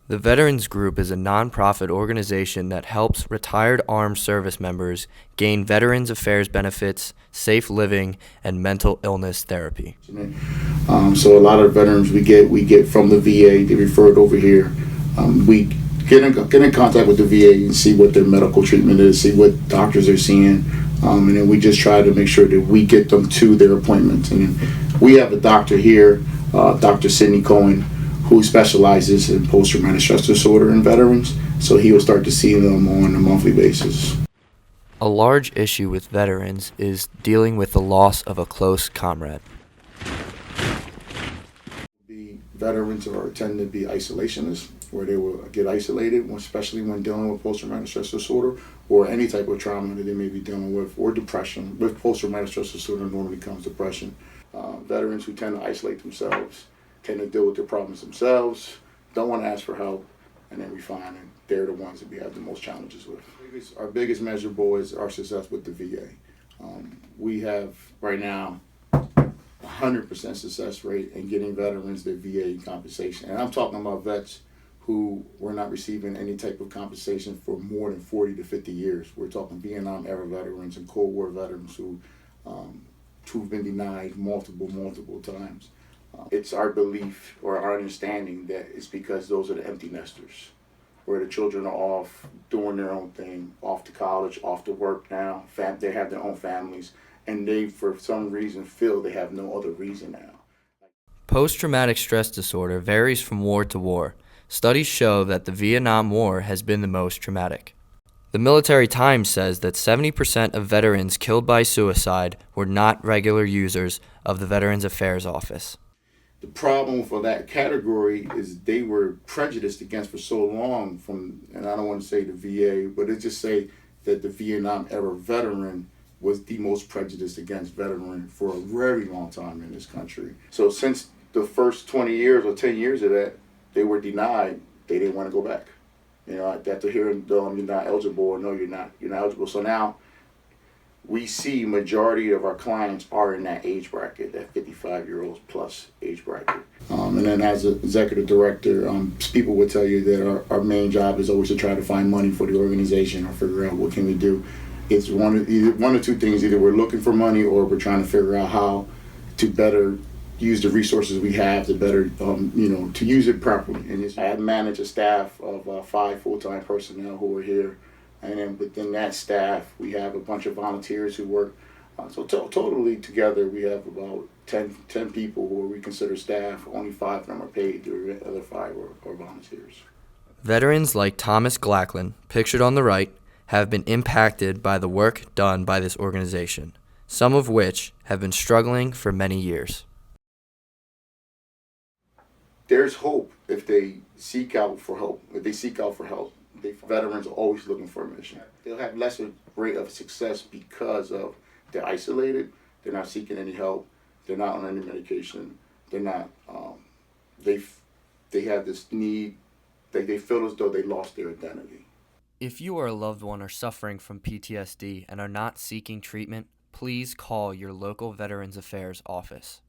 The Veterans Group is a nonprofit organization that helps retired armed service members gain Veterans Affairs benefits, safe living, and mental illness therapy. So a lot of veterans we get from the VA, they refer it over here. We get in contact with the VA and see what their medical treatment is, see what doctors they're seeing, and then we just try to make sure that we get them to their appointments. And we have a doctor here, Dr. Sidney Cohen, who specializes in post-traumatic stress disorder in veterans, so he will start to see them on a monthly basis. A large issue with veterans is dealing with the loss of a close comrade. The veterans tend to be isolationists, where they will get isolated, especially when dealing with post-traumatic stress disorder or any type of trauma that they may be dealing with, or depression. With post-traumatic stress disorder normally comes depression. Veterans who tend to isolate themselves tend to deal with their problems themselves, don't want to ask for help, and then we find that they're the ones that we have the most challenges with. Our biggest measurable is our success with the VA. We have right now 100% success rate in getting veterans their VA compensation. And I'm talking about vets who were not receiving any type of compensation for more than 40 to 50 years. We're talking Vietnam era veterans and Cold War veterans who've been denied multiple times. It's our belief or our understanding that it's because those are the empty nesters, where the children are off doing their own thing, off to college, off to work now, they have their own families, and they, for some reason, feel they have no other reason now. Post-traumatic stress disorder varies from war to war. Studies show that the Vietnam War has been the most traumatic. The Military Times says that 70% of veterans killed by suicide were not regular users of the Veterans Affairs Office. The problem for that category is they were prejudiced against for so long and I don't want to say the VA, but it just say that the Vietnam era veteran was the most prejudiced against veteran for a very long time in this country. So since the first 20 years or 10 years of that, they were denied, they didn't want to go back. After hearing you're not eligible, or no, you're not eligible. So now we see majority of our clients are in that age bracket, that 55-year-olds plus age bracket. And then as an executive director, people would tell you that our main job is always to try to find money for the organization or figure out what can we do. It's one or two things. Either we're looking for money or we're trying to figure out how to better use the resources we have to better, to use it properly. And I manage a staff of 5 full-time personnel who are here. And then within that staff, we have a bunch of volunteers who work. So totally together, we have about 10 people who we consider staff. Only 5 of them are paid. The other 5 are volunteers. Veterans like Thomas Glackland, pictured on the right, have been impacted by the work done by this organization, some of which have been struggling for many years. There's hope if they seek out for help. Veterans are always looking for a mission. They'll have lesser rate of success because of they're isolated, they're not seeking any help, they're not on any medication, they're not, they have this need, they feel as though they lost their identity. If you are a loved one or suffering from PTSD and are not seeking treatment, please call your local Veterans Affairs office.